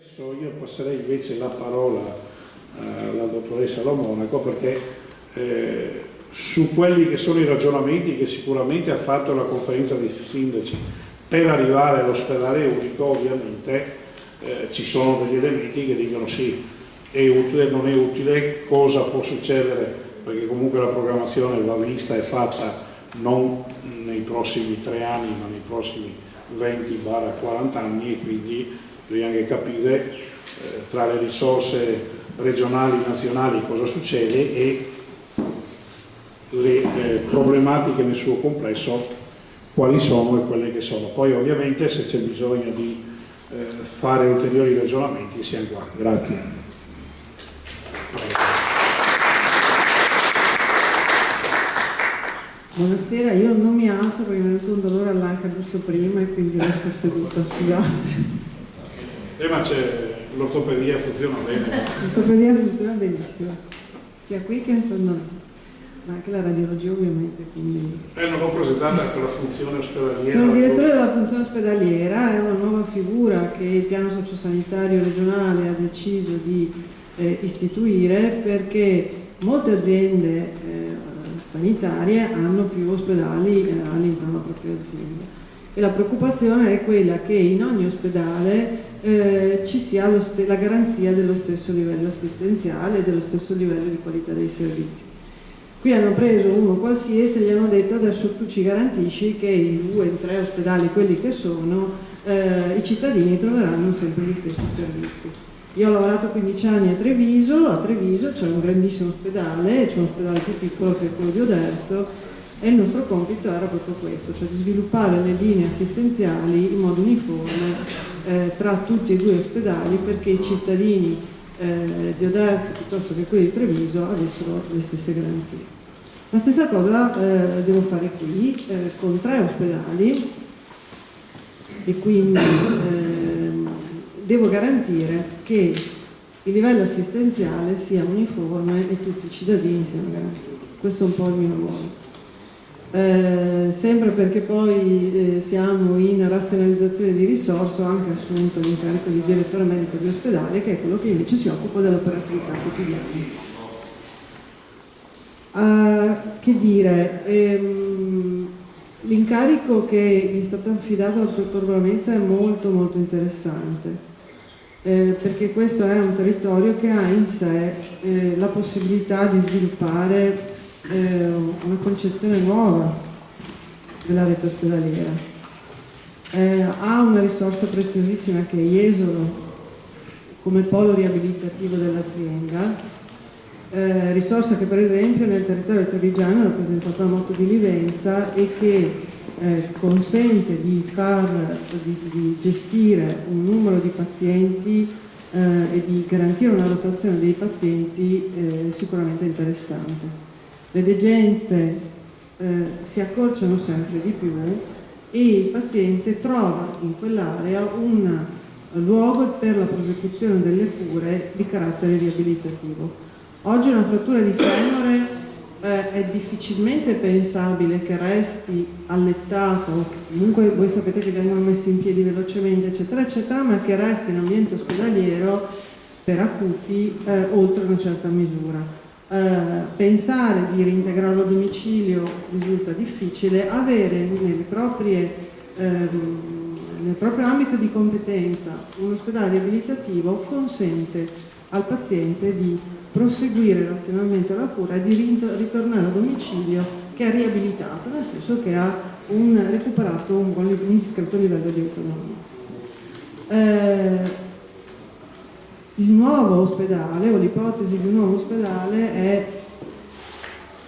Adesso io passerei invece la parola alla dottoressa Lo Monaco, perché su quelli che sono i ragionamenti che sicuramente ha fatto la conferenza dei sindaci per arrivare all'ospedale unico, ovviamente ci sono degli elementi che dicono sì, è utile, non è utile, cosa può succedere, perché comunque la programmazione va vista e fatta non nei prossimi 3 anni ma nei prossimi 20-40 anni, e quindi bisogna anche capire tra le risorse regionali, nazionali cosa succede e le problematiche nel suo complesso quali sono e quelle che sono. Poi ovviamente se c'è bisogno di fare ulteriori ragionamenti siamo qua. Grazie. Buonasera, io non mi alzo perché mi è venuto un dolore all'anca giusto prima e quindi resto seduta, scusate. Ma c'è l'ortopedia, funziona bene. L'ortopedia funziona benissimo, sia qui che ma anche la radiologia ovviamente. Quindi... non ho presentata per la funzione ospedaliera. Sono il direttore della funzione ospedaliera, è una nuova figura che il piano sociosanitario regionale ha deciso di istituire, perché molte aziende sanitarie hanno più ospedali all'interno della propria azienda, e la preoccupazione è quella che in ogni ospedale ci sia la garanzia dello stesso livello assistenziale e dello stesso livello di qualità dei servizi. Qui hanno preso uno qualsiasi e gli hanno detto: adesso tu ci garantisci che in 2 in 3 ospedali, quelli che sono, i cittadini troveranno sempre gli stessi servizi. Io ho lavorato 15 anni a Treviso c'è un grandissimo ospedale, c'è un ospedale più piccolo che è quello di Oderzo, e il nostro compito era proprio questo, cioè di sviluppare le linee assistenziali in modo uniforme tra tutti e 2 ospedali, perché i cittadini di Oderzo piuttosto che quelli di Treviso avessero le stesse garanzie. La stessa cosa devo fare qui con 3 ospedali, e quindi devo garantire che il livello assistenziale sia uniforme e tutti i cittadini siano garantiti. Questo è un po' il mio ruolo. Sempre perché poi siamo in razionalizzazione di risorse, ho anche assunto l'incarico di direttore medico di ospedale, che è quello che invece si occupa dell'operatività quotidiana. Che dire, l'incarico che è stato affidato al dottor Bravezza è molto molto interessante, perché questo è un territorio che ha in sé la possibilità di sviluppare una concezione nuova della rete ospedaliera. Ha una risorsa preziosissima che è Jesolo come polo riabilitativo dell'azienda, risorsa che per esempio nel territorio trevigiano è rappresentata da Motto di Livenza e che consente di gestire un numero di pazienti e di garantire una rotazione dei pazienti sicuramente interessante. Le degenze si accorciano sempre di più e il paziente trova in quell'area un luogo per la prosecuzione delle cure di carattere riabilitativo. Oggi una frattura di femore è difficilmente pensabile che resti allettato, comunque voi sapete che vengono messi in piedi velocemente eccetera eccetera, ma che resti in ambiente ospedaliero per acuti oltre una certa misura. Pensare di reintegrarlo a domicilio risulta difficile, avere nel proprio ambito di competenza un ospedale riabilitativo consente al paziente di proseguire razionalmente la cura e di ritornare a domicilio che è riabilitato, nel senso che ha recuperato un discreto livello di autonomia. Il nuovo ospedale, o l'ipotesi di un nuovo ospedale, è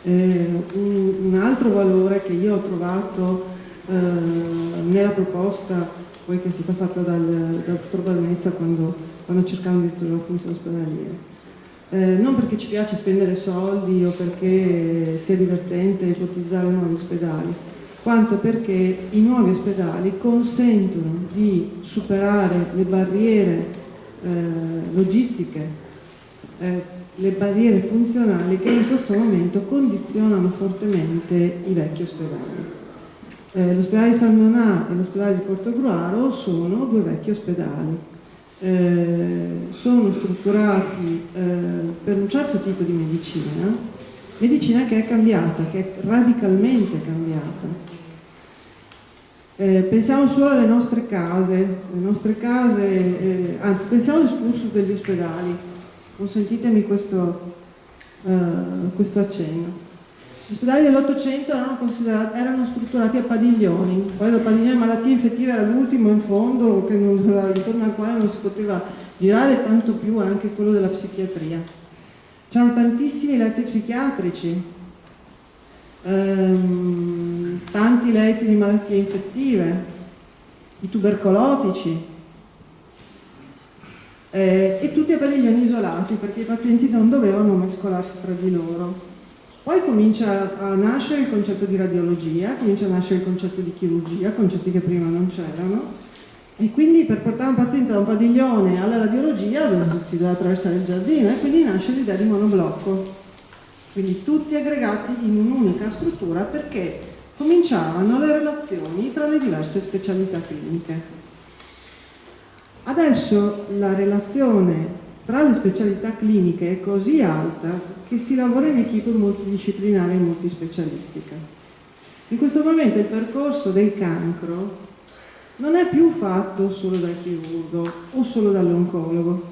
un altro valore che io ho trovato nella proposta poi che è stata fatta dal dottor Bravezza quando cercavamo di trovare la funzione ospedaliera. Non perché ci piace spendere soldi o perché sia divertente ipotizzare nuovi ospedali, quanto perché i nuovi ospedali consentono di superare le barriere logistiche, le barriere funzionali che in questo momento condizionano fortemente i vecchi ospedali. L'ospedale di San Donà e l'ospedale di Portogruaro sono 2 vecchi ospedali. sono strutturati per un certo tipo di medicina che è cambiata, che è radicalmente cambiata. Pensiamo solo alle nostre case, anzi pensiamo al discorso degli ospedali, consentitemi questo accenno. Gli ospedali dell'Ottocento erano strutturati a padiglioni, poi il padiglione malattie infettive era l'ultimo in fondo, intorno al quale non si poteva girare, tanto più anche quello della psichiatria. C'erano tantissimi letti psichiatrici, tanti letti di malattie infettive, i tubercolotici, e tutti a padiglioni isolati perché i pazienti non dovevano mescolarsi tra di loro. Poi comincia a nascere il concetto di radiologia, comincia a nascere il concetto di chirurgia, concetti che prima non c'erano, e quindi per portare un paziente da un padiglione alla radiologia si doveva attraversare il giardino, e quindi nasce l'idea di monoblocco. Quindi tutti aggregati in un'unica struttura perché cominciavano le relazioni tra le diverse specialità cliniche. Adesso la relazione tra le specialità cliniche è così alta che si lavora in equipe multidisciplinare e multispecialistica. In questo momento il percorso del cancro non è più fatto solo dal chirurgo o solo dall'oncologo.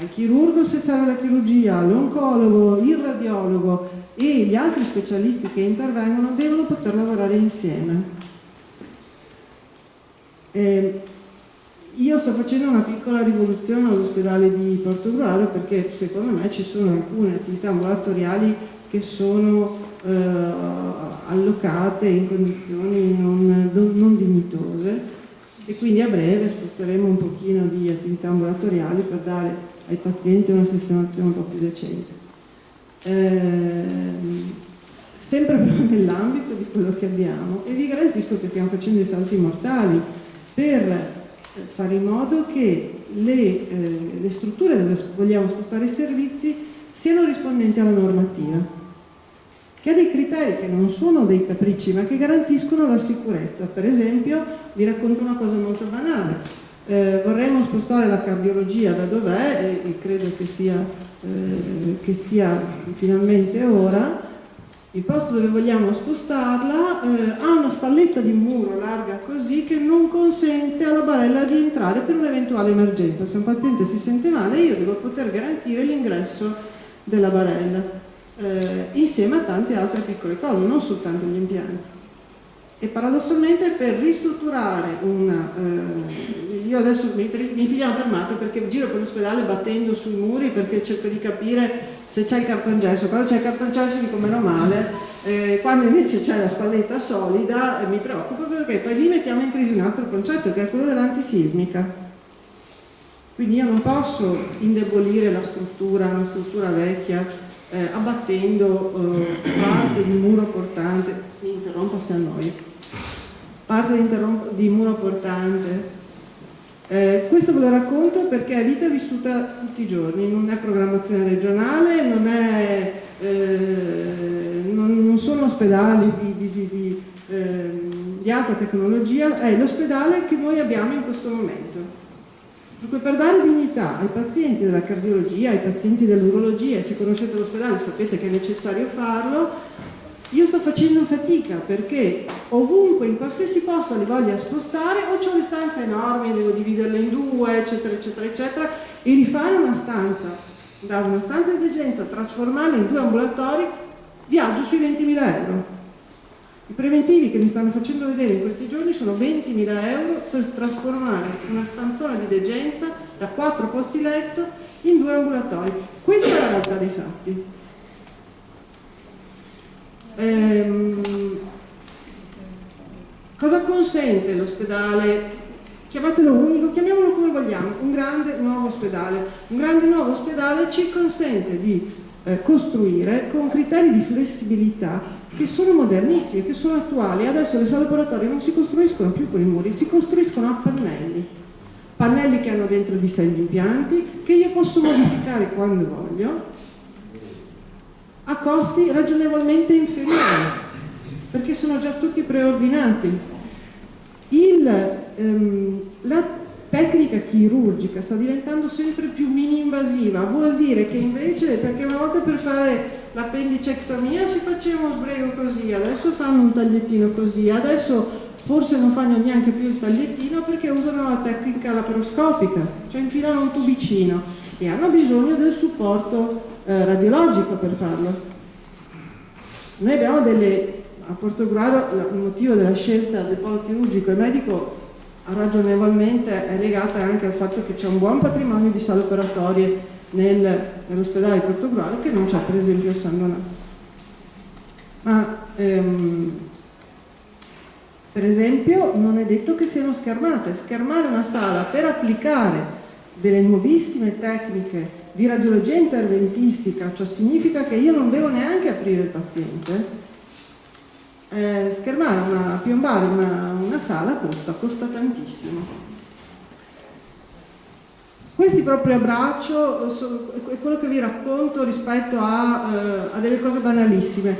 Al chirurgo, se serve la chirurgia, l'oncologo, il radiologo e gli altri specialisti che intervengono devono poter lavorare insieme. Io sto facendo una piccola rivoluzione all'ospedale di Portogruaro perché secondo me ci sono alcune attività ambulatoriali che sono allocate in condizioni non dignitose, e quindi a breve sposteremo un pochino di attività ambulatoriali per dare ai pazienti una sistemazione un po' più decente. Sempre però nell'ambito di quello che abbiamo, e vi garantisco che stiamo facendo i salti mortali per fare in modo che le strutture dove vogliamo spostare i servizi siano rispondenti alla normativa, che ha dei criteri che non sono dei capricci ma che garantiscono la sicurezza. Per esempio, vi racconto una cosa molto banale. Vorremmo spostare la cardiologia da dov'è, e credo che sia finalmente ora. Il posto dove vogliamo spostarla ha una spalletta di muro larga così che non consente alla barella di entrare per un'eventuale emergenza. Se un paziente si sente male, io devo poter garantire l'ingresso della barella, insieme a tante altre piccole cose, non soltanto gli impianti. E paradossalmente per ristrutturare io adesso mi pigliamo per matto perché giro per l'ospedale battendo sui muri perché cerco di capire se c'è il cartongesso. Quando c'è il cartongesso dico meno male, quando invece c'è la spalletta solida mi preoccupo perché poi lì mettiamo in crisi un altro concetto che è quello dell'antisismica. Quindi io non posso indebolire una struttura vecchia abbattendo parte di muro portante, mi interrompo se annoio, parte di muro portante. Questo ve lo racconto perché è vita vissuta tutti i giorni, non è programmazione regionale, non sono ospedali di alta tecnologia, è l'ospedale che noi abbiamo in questo momento. Dunque, per dare dignità ai pazienti della cardiologia, ai pazienti dell'urologia, e se conoscete l'ospedale sapete che è necessario farlo, io sto facendo fatica perché ovunque, in qualsiasi posto li voglia spostare, o c'ho le stanze enormi, devo dividerle in due, eccetera, eccetera, eccetera, e rifare una stanza, da una stanza di degenza, trasformarla in 2 ambulatori, viaggio sui 20.000 euro. I preventivi che mi stanno facendo vedere in questi giorni sono 20.000 euro per trasformare una stanzona di degenza da 4 posti letto in 2 ambulatori. Questa è la realtà dei fatti. Cosa consente l'ospedale? Chiamatelo unico, chiamiamolo come vogliamo, un grande nuovo ospedale. Un grande nuovo ospedale ci consente di costruire con criteri di flessibilità che sono modernissimi, che sono attuali. Adesso le sale operatorie non si costruiscono più con i muri, si costruiscono a pannelli che hanno dentro di sé gli impianti, che io posso modificare quando voglio, a costi ragionevolmente inferiori, perché sono già tutti preordinati. tecnica chirurgica sta diventando sempre più mini-invasiva, vuol dire che invece, perché una volta per fare l'appendicectomia si faceva uno sbrego così, adesso fanno un tagliettino così, adesso forse non fanno neanche più il tagliettino perché usano la tecnica laparoscopica, cioè infilano un tubicino e hanno bisogno del supporto radiologico per farlo. Noi abbiamo a Portogruaro il motivo della scelta del polo chirurgico e medico ragionevolmente è legata anche al fatto che c'è un buon patrimonio di sale operatorie nell'ospedale di Portogruaro che non c'è per esempio a San Donato. Ma per esempio non è detto che siano schermate. Schermare una sala per applicare delle nuovissime tecniche di radiologia interventistica, cioè significa che io non devo neanche aprire il paziente. Piombare una sala costa tantissimo. Questi proprio a braccio è quello che vi racconto rispetto a delle cose banalissime.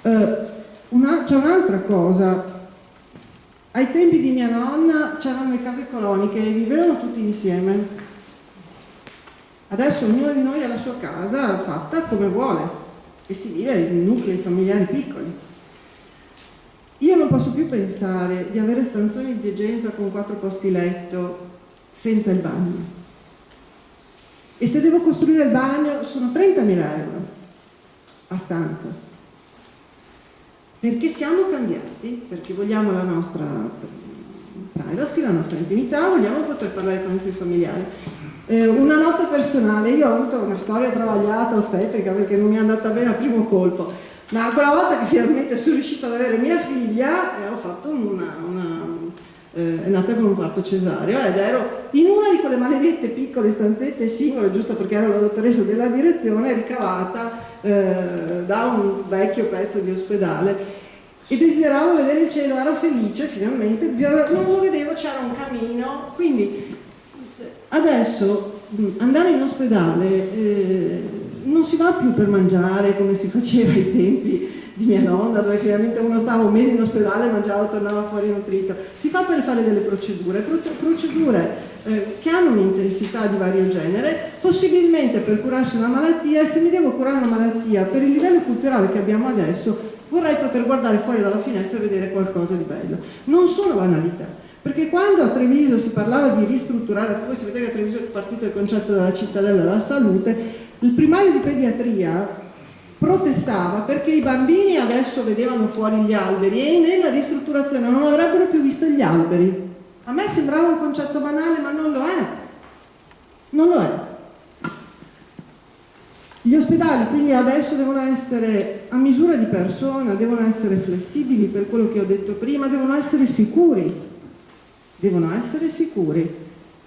C'è un'altra cosa. Ai tempi di mia nonna c'erano le case coloniche e vivevano tutti insieme. Adesso ognuno di noi ha la sua casa fatta come vuole e si vive in nuclei familiari piccoli. Io non posso più pensare di avere stanzoni di degenza con 4 posti letto senza il bagno. E se devo costruire il bagno sono 30.000 euro a stanza. Perché siamo cambiati, perché vogliamo la nostra privacy, la nostra intimità, vogliamo poter parlare con i nostri familiari. Una nota personale, io ho avuto una storia travagliata ostetrica perché non mi è andata bene al primo colpo. Ma quella volta che finalmente sono riuscita ad avere mia figlia, ho fatto è nata con un parto cesareo ed ero in una di quelle maledette piccole stanzette singole, giusto perché ero la dottoressa della direzione, ricavata da un vecchio pezzo di ospedale e desideravo vedere il cielo, ero felice finalmente, non lo vedevo, c'era un camino, quindi adesso andare in ospedale non si va più per mangiare come si faceva ai tempi di mia nonna, dove finalmente uno stava un mese in ospedale, mangiava e tornava fuori nutrito. Si fa per fare delle procedure che hanno un'intensità di vario genere, possibilmente per curarsi una malattia, e se mi devo curare una malattia per il livello culturale che abbiamo adesso, vorrei poter guardare fuori dalla finestra e vedere qualcosa di bello. Non sono banalità. Perché quando a Treviso si parlava di ristrutturare, voi sapete che a Treviso è partito il concetto della cittadella della salute, il primario di pediatria protestava perché i bambini adesso vedevano fuori gli alberi e nella ristrutturazione non avrebbero più visto gli alberi. A me sembrava un concetto banale, ma non lo è. Non lo è. Gli ospedali quindi adesso devono essere a misura di persona, devono essere flessibili per quello che ho detto prima, devono essere sicuri. Devono essere sicuri.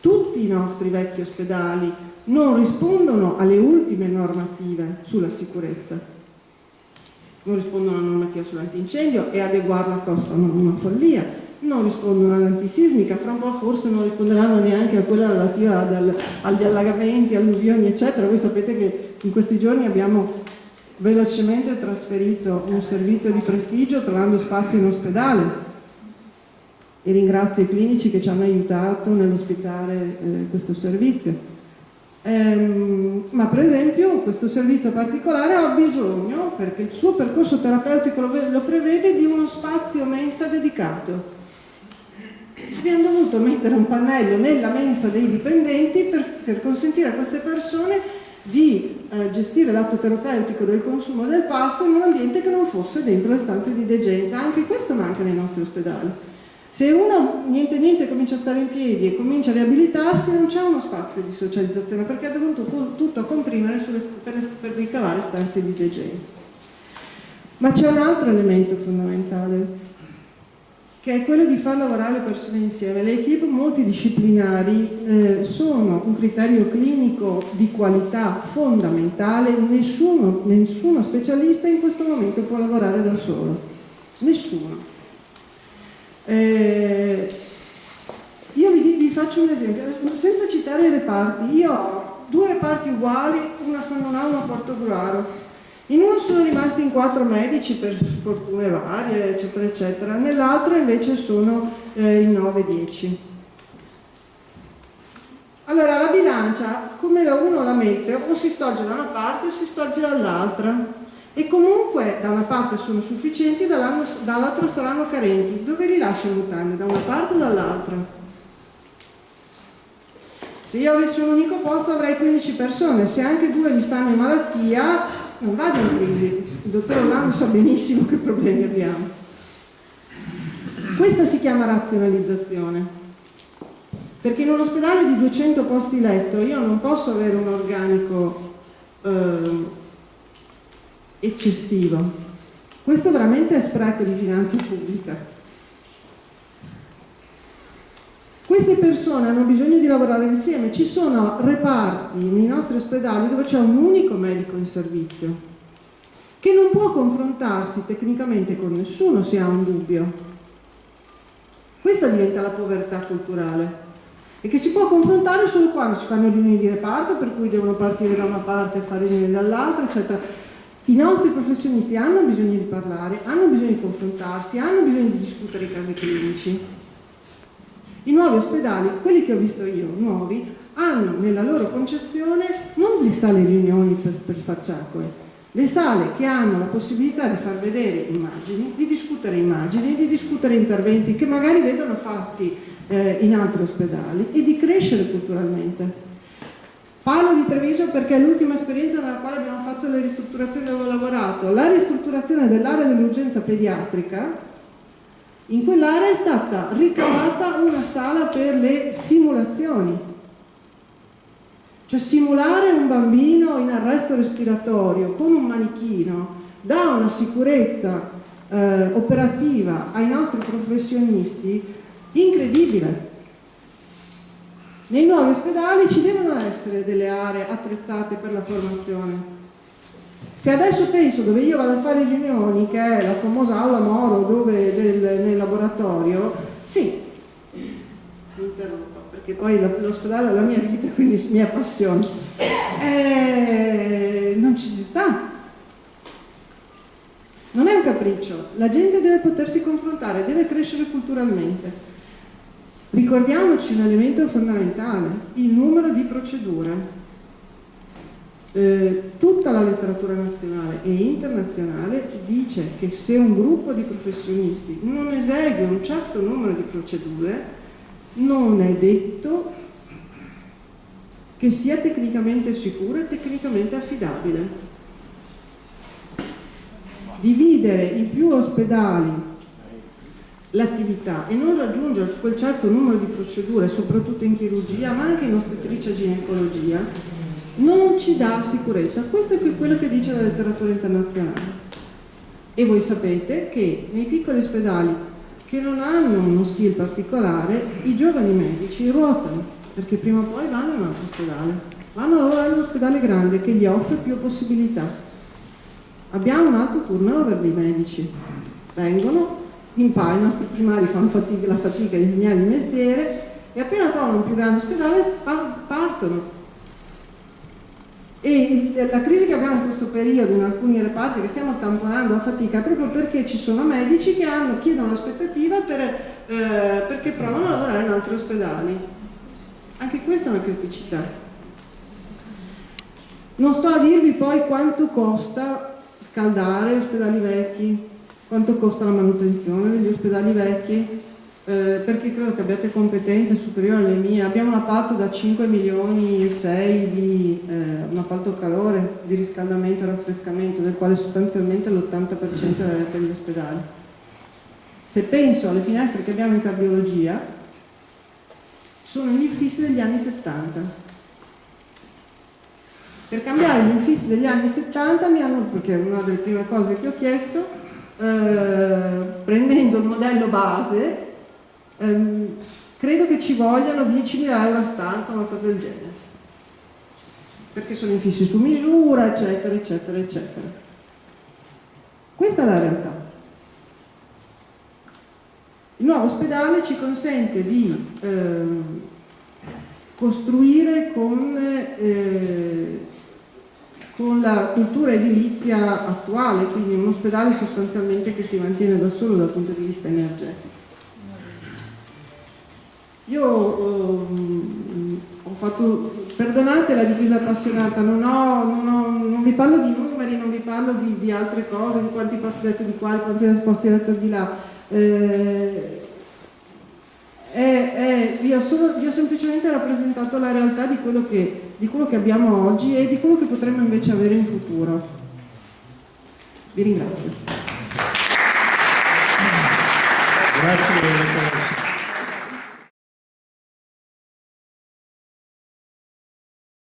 Tutti i nostri vecchi ospedali non rispondono alle ultime normative sulla sicurezza, non rispondono alla normativa sull'antincendio e adeguarla costa una follia, non rispondono all'antisismica, fra un po' forse non risponderanno neanche a quella relativa agli allagamenti, alluvioni eccetera. Voi sapete che in questi giorni abbiamo velocemente trasferito un servizio di prestigio trovando spazio in ospedale e ringrazio i clinici che ci hanno aiutato nell'ospitare questo servizio. Ma per esempio questo servizio particolare ha bisogno, perché il suo percorso terapeutico lo prevede, di uno spazio mensa dedicato. Abbiamo dovuto mettere un pannello nella mensa dei dipendenti per consentire a queste persone di gestire l'atto terapeutico del consumo del pasto in un ambiente che non fosse dentro le stanze di degenza. Anche questo manca nei nostri ospedali. Se uno niente comincia a stare in piedi e comincia a riabilitarsi, non c'è uno spazio di socializzazione perché ha dovuto tutto comprimere per ricavare stanze di degenza. Ma c'è un altro elemento fondamentale, che è quello di far lavorare le persone insieme. Le equip multidisciplinari sono un criterio clinico di qualità fondamentale. Nessuno specialista in questo momento può lavorare da solo. Nessuno. Io vi faccio un esempio, senza citare i reparti. Io ho 2 reparti uguali, uno a San Donato e uno a Portogruaro. In uno sono rimasti in 4 medici per fortune varie, eccetera, eccetera. Nell'altro invece sono in 9-10. Allora la bilancia, come uno la mette, o si storge da una parte o si storge dall'altra, e comunque da una parte sono sufficienti, dall'altra saranno carenti. Dove li lascio i mutande? Da una parte o dall'altra? Se io avessi un unico posto avrei 15 persone, se anche 2 mi stanno in malattia non vado in crisi. Il dottor Orlando sa benissimo che problemi abbiamo. Questa si chiama razionalizzazione. Perché in un ospedale di 200 posti letto io non posso avere un organico eccessivo. Questo veramente è spreco di finanza pubblica. Queste persone hanno bisogno di lavorare insieme. Ci sono reparti nei nostri ospedali dove c'è un unico medico in servizio che non può confrontarsi tecnicamente con nessuno se ha un dubbio. Questa diventa la povertà culturale. E che si può confrontare solo quando si fanno riunioni di reparto, per cui devono partire da una parte e fare riunioni dall'altra, eccetera. I nostri professionisti hanno bisogno di parlare, hanno bisogno di confrontarsi, hanno bisogno di discutere i casi clinici. I nuovi ospedali, quelli che ho visto io, nuovi, hanno nella loro concezione non le sale riunioni per facciacole, le sale che hanno la possibilità di far vedere immagini, di discutere interventi che magari vedono fatti in altri ospedali e di crescere culturalmente. Parlo di Treviso perché è l'ultima esperienza nella quale abbiamo fatto le ristrutturazioni dove ho lavorato. La ristrutturazione dell'area dell'urgenza pediatrica, in quell'area è stata ricavata una sala per le simulazioni, cioè simulare un bambino in arresto respiratorio con un manichino dà una sicurezza operativa ai nostri professionisti incredibile. Nei nuovi ospedali ci devono essere delle aree attrezzate per la formazione. Se adesso penso dove io vado a fare riunioni, che è la famosa aula Moro nel laboratorio, sì, mi interrompo perché poi l'ospedale è la mia vita, quindi mi appassiona. Non ci si sta. Non è un capriccio, la gente deve potersi confrontare, deve crescere culturalmente. Ricordiamoci un elemento fondamentale, il numero di procedure. Tutta la letteratura nazionale e internazionale dice che se un gruppo di professionisti non esegue un certo numero di procedure, non è detto che sia tecnicamente sicuro e tecnicamente affidabile. Dividere in più ospedali l'attività e non raggiungere quel certo numero di procedure, soprattutto in chirurgia, ma anche in ostetricia e ginecologia, non ci dà sicurezza. Questo è quello che dice la letteratura internazionale. E voi sapete che nei piccoli ospedali che non hanno uno skill particolare, i giovani medici ruotano, perché prima o poi vanno in un altro ospedale, vanno a lavorare in un ospedale grande che gli offre più possibilità. Abbiamo un alto turnover di medici, vengono, i nostri primari fanno la fatica di insegnare il mestiere e appena trovano un più grande ospedale partono. E la crisi che abbiamo in questo periodo in alcuni reparti che stiamo tamponando a fatica è proprio perché ci sono medici che chiedono l'aspettativa perché provano a lavorare in altri ospedali. Anche questa è una criticità. Non sto a dirvi poi quanto costa scaldare ospedali vecchi, quanto costa la manutenzione degli ospedali vecchi, perché credo che abbiate competenze superiori alle mie. Abbiamo un appalto da 5 milioni e 6 di un appalto calore, di riscaldamento e raffrescamento, del quale sostanzialmente l'80% è per gli ospedali. Se penso alle finestre che abbiamo in cardiologia, sono gli infissi degli anni 70. Per cambiare gli infissi degli anni 70 perché è una delle prime cose che ho chiesto, prendendo il modello base, credo che ci vogliano 10.000 euro a stanza, una cosa del genere, perché sono infissi su misura, eccetera, eccetera, eccetera. Questa è la realtà. Il nuovo ospedale ci consente di costruire con la cultura edilizia attuale, quindi un ospedale sostanzialmente che si mantiene da solo dal punto di vista energetico. Io ho perdonate la difesa appassionata, non vi parlo di numeri, non vi parlo di altre cose, di quanti posti letto di qua, di quanti posti letto di là. Vi ho semplicemente rappresentato la realtà di quello che abbiamo oggi e di quello che potremmo invece avere in futuro. Vi ringrazio. Grazie.